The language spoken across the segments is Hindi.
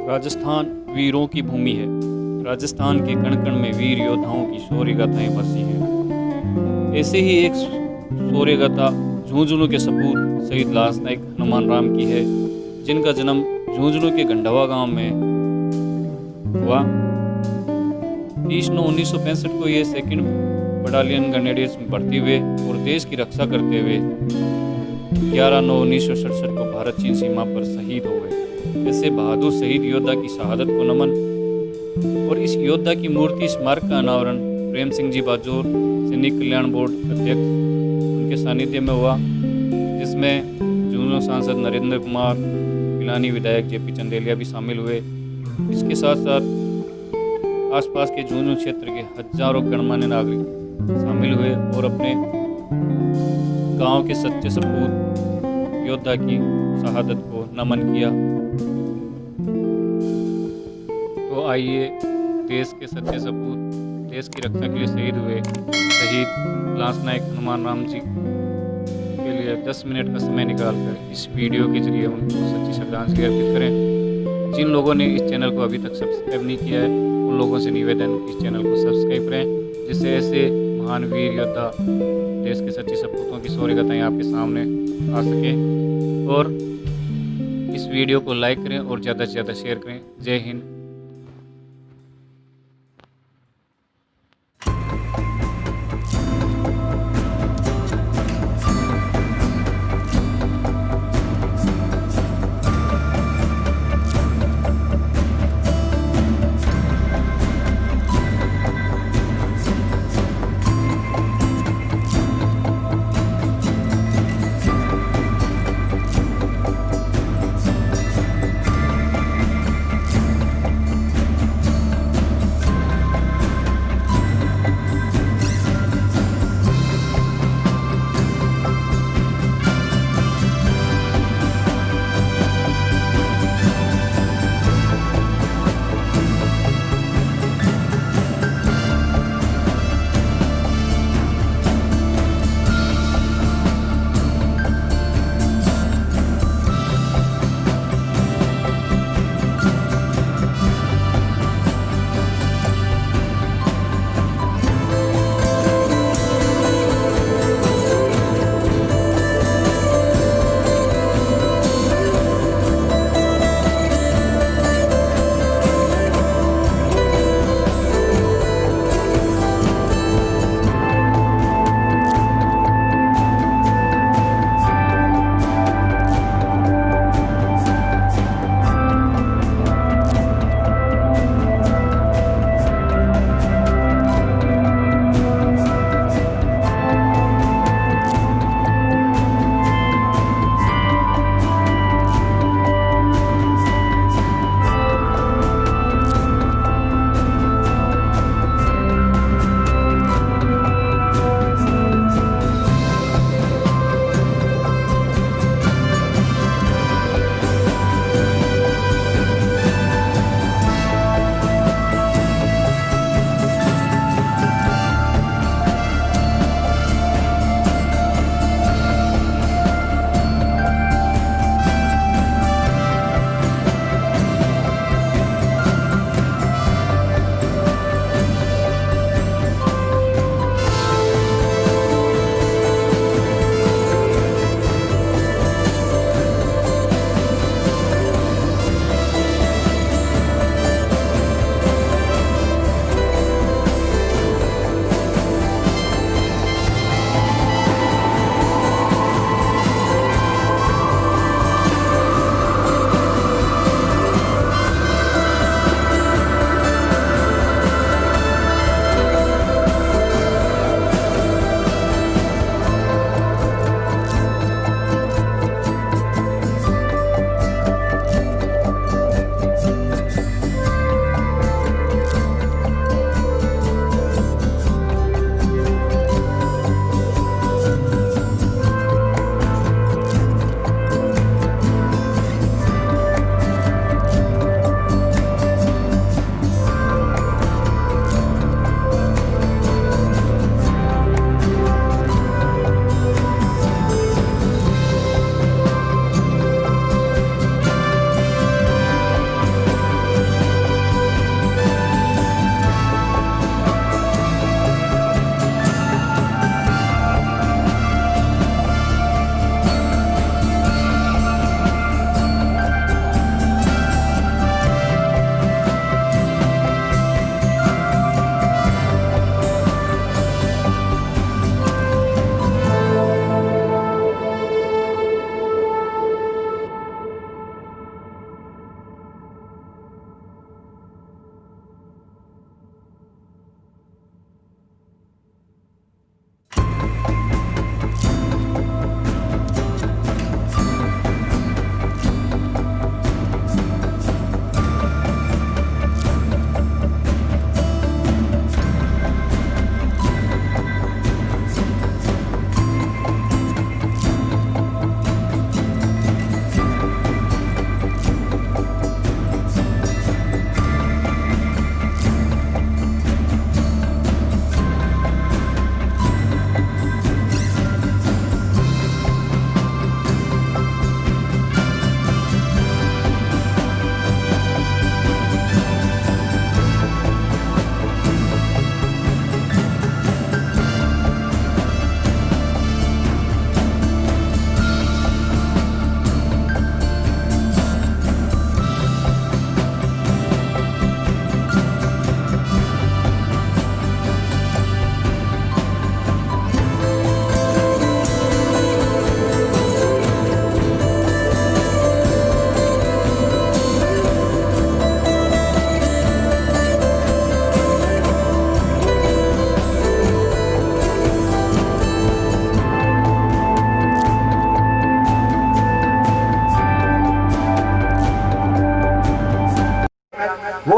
राजस्थान वीरों की भूमि है। राजस्थान के कण कण में वीर योद्धाओं की शौर्य गाथाएं बसी हैं। ऐसे ही एक शौर्य गाथा झुंझुनू के सपूत शहीद लांस नायक हनुमान राम की है, जिनका जन्म झुंझुनू के गंडवा गांव में हुआ। 30/9/1965 को ये 2nd बटालियन ग्रेनेडियर्स में भर्ती हुए और देश की रक्षा करते हुए 11/9/1967 को भारत चीन सीमा पर शहीद हो गए। ऐसे बहादुर शहीद योद्धा की शहादत को नमन। और इस योद्धा की मूर्ति स्मारक का अनावरण प्रेम सिंह जी बाजोर, सैनिक कल्याण बोर्ड अध्यक्ष, उनके सानिध्य में हुआ, जिसमें झुंझुनू सांसद नरेंद्र कुमार, पिलानी विधायक जेपी चंदेलिया भी शामिल हुए। इसके साथ साथ आसपास के झुंझुनू क्षेत्र के हजारों गणमान्य नागरिक शामिल हुए और अपने गांव के सच्चे सपूत योद्धा की शहादत को नमन किया। तो आइए, देश के सच्चे सपूत, देश की रक्षा के लिए शहीद हुए शहीद लांस नायक हनुमान राम जी के लिए 10 मिनट का समय निकालकर इस वीडियो के जरिए उनको सच्ची श्रद्धांजलि अर्पित करें। जिन लोगों ने इस चैनल को अभी तक सब्सक्राइब नहीं किया है, उन लोगों से निवेदन इस चैनल को सब्सक्राइब करें, जिससे ऐसे महान वीर योद्धा, देश के सच्चे सपूतों की शौर्य गाथाएं आपके सामने आ सके। और इस वीडियो को लाइक करें और ज़्यादा से ज़्यादा शेयर करें। जय हिंद।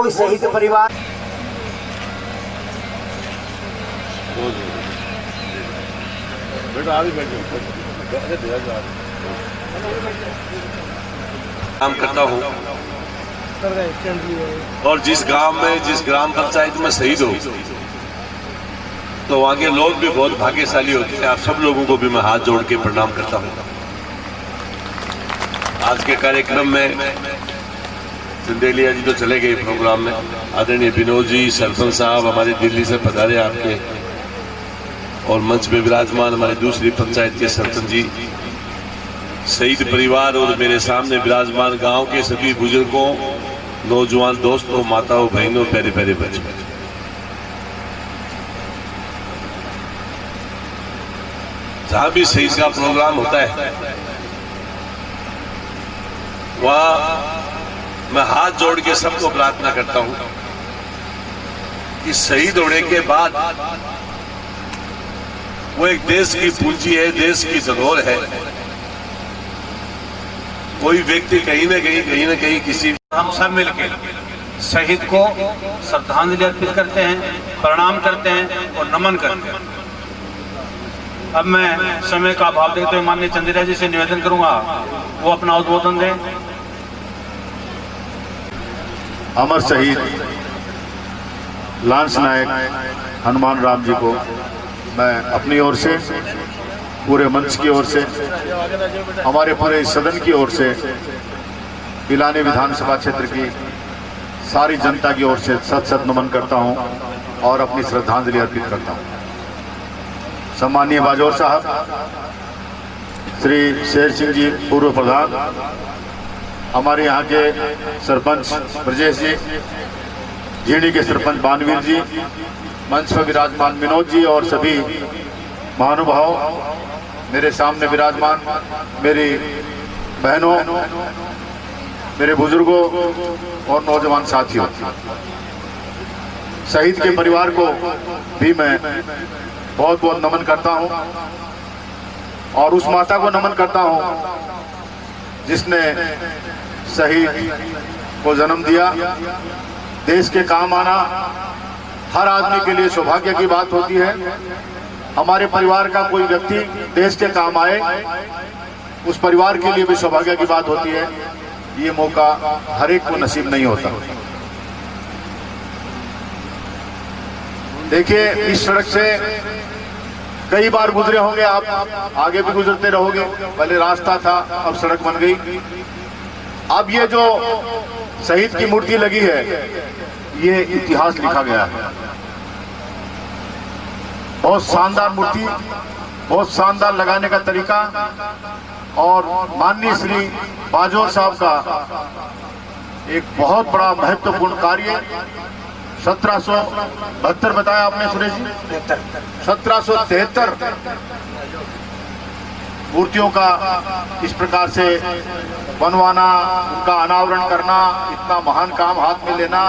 कोई शहीद परिवार काम करता हूँ और जिस गांव में, जिस ग्राम पंचायत में शहीद हो तो वहां के लोग भी बहुत भाग्यशाली होते हैं। आप सब लोगों को भी मैं हाथ जोड़ के प्रणाम करता हूँ। आज के कार्यक्रम में सिंदेलिया जी तो चले गए प्रोग्राम में, आदरणीय विनोद जी, सरपंच साहब हमारे दिल्ली से पधारे आपके, और मंच में विराजमान हमारे दूसरी पंचायत के सरपंच जी, शहीद परिवार और मेरे सामने विराजमान गांव के सभी बुजुर्गों, नौजवान दोस्तों, माताओं, बहनों, प्यारे प्यारे बच्चों, जहां भी शहीद का प्रोग्राम होता है वहां मैं हाथ जोड़ के सबको प्रार्थना करता हूं कि शहीद होने के बाद वो एक देश की पूंजी है, देश की धरोहर है। कोई व्यक्ति कहीं ना कहीं किसी, हम सब मिलकर शहीद को श्रद्धांजलि अर्पित करते हैं, प्रणाम करते हैं और नमन करते हैं। अब मैं समय का अभाव देखते हुए माननीय चंद्रिया जी से निवेदन करूंगा वो अपना उद्बोधन दें। अमर शहीद लांस नायक हनुमान राम जी को मैं अपनी ओर से, पूरे मंच की ओर से, हमारे पूरे सदन की ओर से, पिलानी विधानसभा क्षेत्र की सारी जनता की ओर से सत सत नमन करता हूं और अपनी श्रद्धांजलि अर्पित करता हूं। सम्माननीय बाजौर साहब, श्री शेर सिंह जी पूर्व प्रधान, हमारे यहाँ के सरपंच ब्रजेश जी, झीड़ी के सरपंच बानवीर जी, मंच पर विराजमान विनोद जी और सभी महानुभाव, मेरे सामने विराजमान मेरी बहनों, मेरे बुजुर्गों और नौजवान साथियों, शहीद के परिवार को भी मैं बहुत बहुत नमन करता हूं और उस माता को नमन करता हूं जिसने शहीद को जन्म दिया। देश के काम आना हर आदमी के लिए सौभाग्य की बात होती है। हमारे परिवार का कोई व्यक्ति देश के काम आए, उस परिवार के लिए भी सौभाग्य की बात होती है। ये मौका हर एक को नसीब नहीं होता। देखिए, इस सड़क से कई बार गुजरे होंगे आप, आगे भी गुजरते रहोगे। पहले रास्ता था, अब सड़क बन गई। अब ये जो शहीद की मूर्ति लगी है, ये इतिहास लिखा गया है। बहुत शानदार मूर्ति, बहुत शानदार लगाने का तरीका, और माननीय श्री बाजौर साहब का एक बहुत बड़ा महत्वपूर्ण कार्य। 1772 बताया आपने सुरेश जी, 1773 मूर्तियों का इस प्रकार से बनवाना, उनका अनावरण करना, इतना महान काम हाथ में लेना।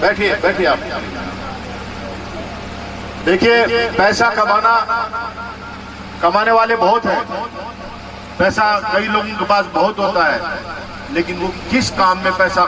बैठिए बैठिए आप। देखिए, पैसा कमाने वाले बहुत हैं, पैसा कई लोगों के पास बहुत होता है, लेकिन वो किस काम में पैसा